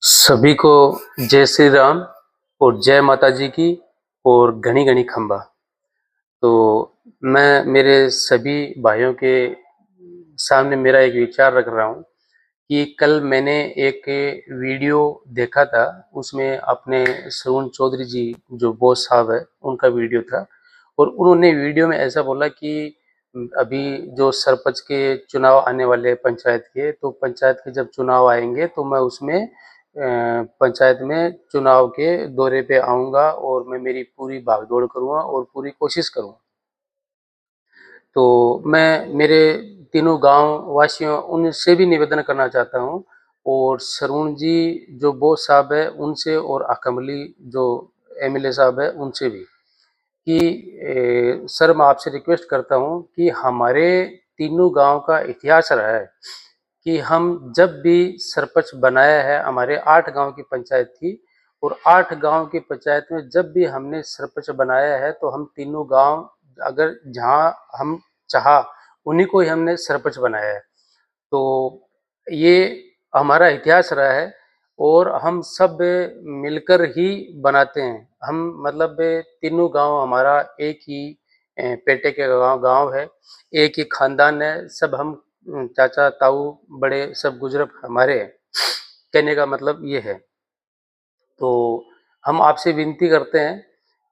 सभी को जय श्री राम और जय माता जी की और घनी घनी खंबा। तो मैं मेरे सभी भाइयों के सामने मेरा एक विचार रख रहा हूँ कि कल मैंने एक वीडियो देखा था। उसमें अपने श्रवण चौधरी जी जो बॉस साहब है उनका वीडियो था और उन्होंने वीडियो में ऐसा बोला कि अभी जो सरपंच के चुनाव आने वाले हैं पंचायत के, तो पंचायत के जब चुनाव आएंगे तो मैं उसमें पंचायत में चुनाव के दौरे पे आऊँगा और मैं मेरी पूरी भागदौड़ करूँगा और पूरी कोशिश करूँगा। तो मैं मेरे तीनों गांव वासियों उनसे भी निवेदन करना चाहता हूँ और सरून जी जो बोस साहब है उनसे और अकमली जो एमएलए साहब है उनसे भी कि सर मैं आपसे रिक्वेस्ट करता हूँ कि हमारे तीनों गांव का इतिहास रहा है कि हम जब भी सरपंच बनाया है, हमारे 8 गांव की पंचायत थी और 8 गांव की पंचायत में जब भी हमने सरपंच बनाया है तो हम तीनों गांव अगर जहां हम चाहा उन्हीं को ही हमने सरपंच बनाया है। तो ये हमारा इतिहास रहा है और हम सब मिलकर ही बनाते हैं। हम मतलब तीनों गांव हमारा एक ही पेटे के गांव है, एक ही खानदान है। सब हम चाचा ताऊ बड़े सब गुजर हमारे हैं। कहने का मतलब ये है। तो हम आपसे विनती करते हैं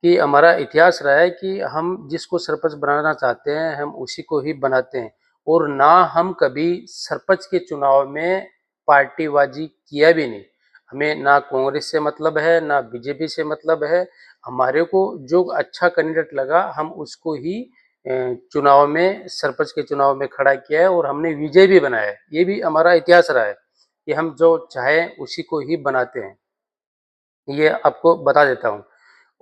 कि हमारा इतिहास रहा है कि हम जिसको सरपंच बनाना चाहते हैं हम उसी को ही बनाते हैं और ना हम कभी सरपंच के चुनाव में पार्टीबाजी किया भी नहीं। हमें ना कांग्रेस से मतलब है ना बीजेपी से मतलब है। हमारे को जो अच्छा कैंडिडेट लगा हम उसको ही चुनाव में सरपंच के चुनाव में खड़ा किया है और हमने विजय भी बनाया है। ये भी हमारा इतिहास रहा है कि हम जो चाहें उसी को ही बनाते हैं। ये आपको बता देता हूँ।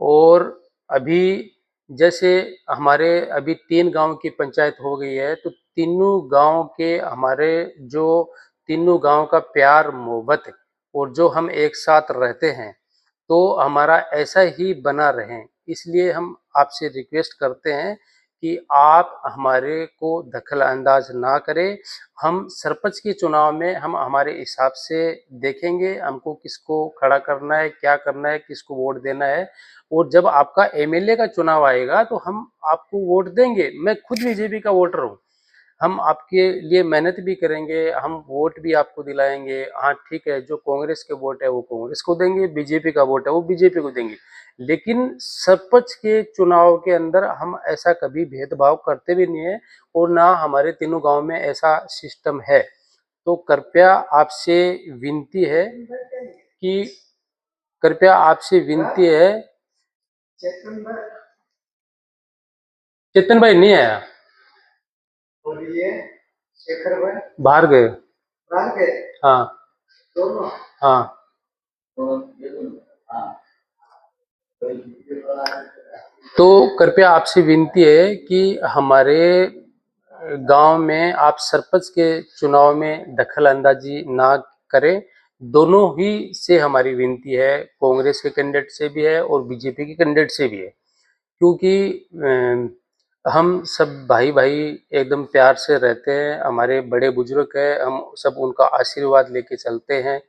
और अभी जैसे हमारे अभी 3 गाँव की पंचायत हो गई है तो तीनों गाँव के हमारे जो तीनों गाँव का प्यार मोहब्बत और जो हम एक साथ रहते हैं तो हमारा ऐसा ही बना रहे। इसलिए हम आपसे रिक्वेस्ट करते हैं कि आप हमारे को दखल अंदाज ना करें। हम सरपंच के चुनाव में हम हमारे हिसाब से देखेंगे हमको किसको खड़ा करना है, क्या करना है, किसको वोट देना है। और जब आपका एमएलए का चुनाव आएगा तो हम आपको वोट देंगे। मैं खुद बीजेपी का वोटर हूँ। हम आपके लिए मेहनत भी करेंगे, हम वोट भी आपको दिलाएंगे। हाँ ठीक है, जो कांग्रेस के वोट है वो कांग्रेस को देंगे, बीजेपी का वोट है वो बीजेपी को देंगे। लेकिन सरपंच के चुनाव के अंदर हम ऐसा कभी भेदभाव करते भी नहीं है और ना हमारे तीनों गांव में ऐसा सिस्टम है। तो कृपया आपसे विनती है कि कृपया आपसे विनती है। चेतन भाई नहीं आया, बोलिए। शेखर भाई बाहर गए। बाहर गए, हाँ दोनों, हाँ। तो कृपया आपसे विनती है कि हमारे गांव में आप सरपंच के चुनाव में दखल अंदाजी ना करें। दोनों ही से हमारी विनती है, कांग्रेस के कैंडिडेट से भी है और बीजेपी के कैंडिडेट से भी है। क्योंकि हम सब भाई भाई एकदम प्यार से रहते हैं। हमारे बड़े बुजुर्ग हैं, हम सब उनका आशीर्वाद लेके चलते हैं।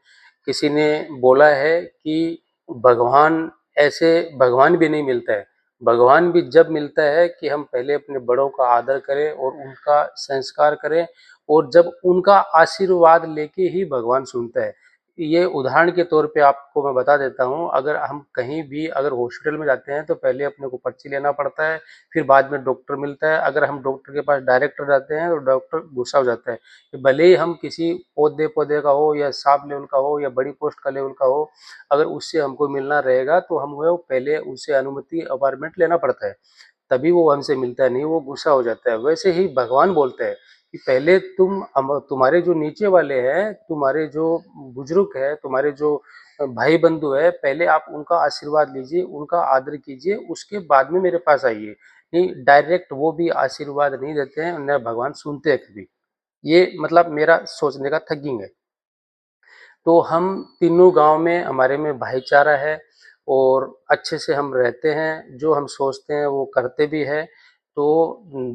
किसी ने बोला है कि भगवान ऐसे भगवान भी नहीं मिलता है। भगवान भी जब मिलता है कि हम पहले अपने बड़ों का आदर करें और उनका संस्कार करें और जब उनका आशीर्वाद लेके ही भगवान सुनता है। ये उदाहरण के तौर पे आपको मैं बता देता हूँ। अगर हम कहीं भी अगर हॉस्पिटल में जाते हैं तो पहले अपने को पर्ची लेना पड़ता है, फिर बाद में डॉक्टर मिलता है। अगर हम डॉक्टर के पास डायरेक्ट जाते हैं तो डॉक्टर गुस्सा हो जाता है कि भले ही हम किसी पौधे पौधे का हो या साफ लेवल का हो या बड़ी पोस्ट का लेवल का हो, अगर उससे हमको मिलना रहेगा तो हम वो पहले उससे अनुमति अपॉइंटमेंट लेना पड़ता है, तभी वो हमसे मिलता है। नहीं वो गुस्सा हो जाता है। वैसे ही भगवान बोलते हैं कि पहले तुम्हारे जो नीचे वाले हैं, तुम्हारे जो बुजुर्ग है, तुम्हारे जो भाई बंधु है, पहले आप उनका आशीर्वाद लीजिए, उनका आदर कीजिए, उसके बाद में मेरे पास आइए। नहीं डायरेक्ट वो भी आशीर्वाद नहीं देते हैं, न भगवान सुनते हैं कभी। ये मतलब मेरा सोचने का थिंकिंग है। तो हम तीनों गांव में हमारे में भाईचारा है और अच्छे से हम रहते हैं। जो हम सोचते हैं वो करते भी है। तो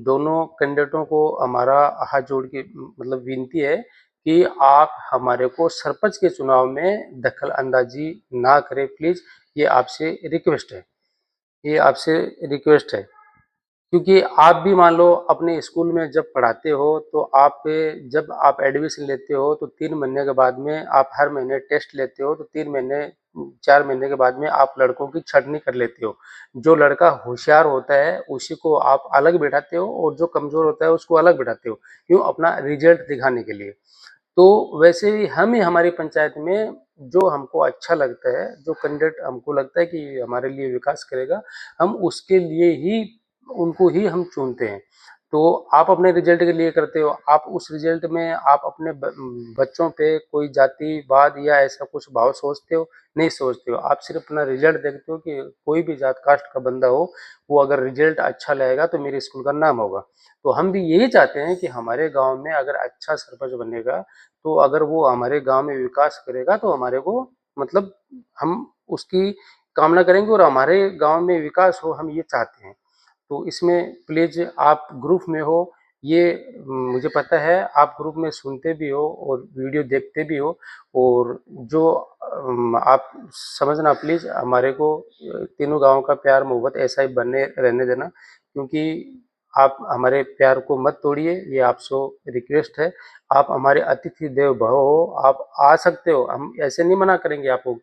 दोनों कैंडिडेटों को हमारा हाथ जोड़ के मतलब विनती है कि आप हमारे को सरपंच के चुनाव में दखल अंदाजी ना करें प्लीज़, ये आपसे रिक्वेस्ट है, ये आपसे रिक्वेस्ट है। क्योंकि आप भी मान लो अपने स्कूल में जब पढ़ाते हो तो आप जब आप एडमिशन लेते हो तो 3 महीने के बाद में आप हर महीने टेस्ट लेते हो, तो 3 महीने 4 महीने के बाद में आप लड़कों की छँटनी कर लेते हो। जो लड़का होशियार होता है उसी को आप अलग बिठाते हो और जो कमज़ोर होता है उसको अलग बिठाते हो। क्यों? अपना रिज़ल्ट दिखाने के लिए। तो वैसे ही हम ही हमारी पंचायत में जो हमको अच्छा लगता है, जो कैंडिडेट हमको लगता है कि हमारे लिए विकास करेगा, हम उसके लिए ही उनको ही हम चुनते हैं। तो आप अपने रिजल्ट के लिए करते हो, आप उस रिजल्ट में आप अपने बच्चों पे कोई जातिवाद या ऐसा कुछ भाव सोचते हो? नहीं सोचते हो। आप सिर्फ़ अपना रिजल्ट देखते हो कि कोई भी जात कास्ट का बंदा हो, वो अगर रिजल्ट अच्छा लाएगा तो मेरे स्कूल का नाम होगा। तो हम भी यही चाहते हैं कि हमारे गाँव में अगर अच्छा सरपंच बनेगा, तो अगर वो हमारे गाँव में विकास करेगा तो हमारे को मतलब हम उसकी कामना करेंगे और हमारे गाँव में विकास हो, हम ये चाहते हैं। तो इसमें प्लीज़ आप ग्रुप में हो, ये मुझे पता है आप ग्रुप में सुनते भी हो और वीडियो देखते भी हो, और जो आप समझना प्लीज़, हमारे को तीनों गाँव का प्यार मोहब्बत ऐसा ही बने रहने देना, क्योंकि आप हमारे प्यार को मत तोड़िए, ये आपसे रिक्वेस्ट है। आप हमारे अतिथि देव भव हो, आप आ सकते हो, हम ऐसे नहीं मना करेंगे आपको।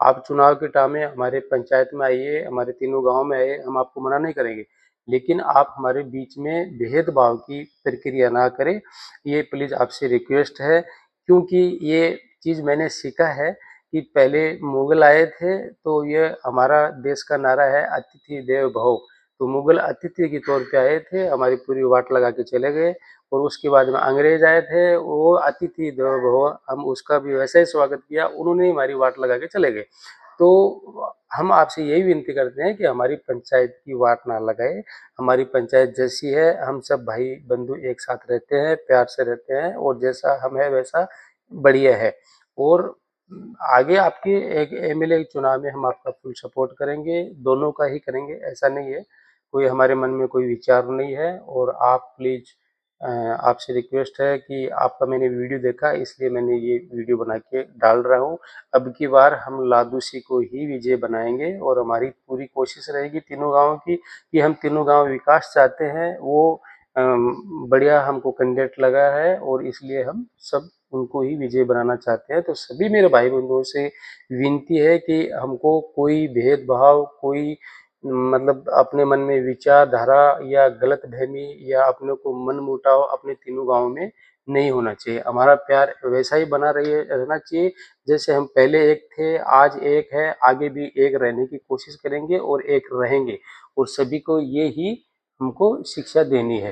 आप चुनाव के टाइम में हमारे पंचायत में आइए, हमारे तीनों गाँव में आइए, हम आपको मना नहीं करेंगे। लेकिन आप हमारे बीच में भेदभाव की प्रक्रिया ना करें, ये प्लीज़ आपसे रिक्वेस्ट है। क्योंकि ये चीज़ मैंने सीखा है कि पहले मुग़ल आए थे, तो ये हमारा देश का नारा है अतिथि देव भव। तो मुग़ल अतिथि के तौर पे आए थे, हमारी पूरी वाट लगा के चले गए, और उसके बाद में अंग्रेज़ आए थे, वो अतिथि देवो भव, हम उसका भी वैसा ही स्वागत किया, उन्होंने ही हमारी वाट लगा के चले गए। तो हम आपसे यही विनती करते हैं कि हमारी पंचायत की वाट ना लगाएँ, हमारी पंचायत जैसी है, हम सब भाई-बंधु एक साथ रहते हैं, प्यार से रहते हैं, और जैसा हम हैं वैसा बढ़िया है। और आगे आपके एक एमएलए चुनाव में हम आपका फुल सपोर्ट करेंगे, दोनों का ही करेंगे, ऐसा नहीं है। कोई हमारे मन में कोई विचार नहीं है, और आप प्लीज़ आपसे रिक्वेस्ट है कि आपका मैंने वीडियो देखा, इसलिए मैंने ये वीडियो बना के डाल रहा हूँ। अब की बार हम लादूसी को ही विजय बनाएँगे, और हमारी पूरी कोशिश रहेगी तीनों गाँव की कि हम तीनों गाँव विकास चाहते हैं। वो बढ़िया हमको कैंडिडेट लगा है, और इसलिए हम सब उनको ही विजय बनाना चाहते हैं। तो सभी मेरे भाई-बंधुओं से विनती है कि हमको कोई भेदभाव, कोई मतलब अपने मन में विचारधारा या गलतफ़हमी या अपने को मनमुटाव अपने तीनों गाँव में नहीं होना चाहिए। हमारा प्यार वैसा ही बना रहना चाहिए, जैसे हम पहले एक थे, आज एक है, आगे भी एक रहने की कोशिश करेंगे और एक रहेंगे, और सभी को ये ही हमको शिक्षा देनी है।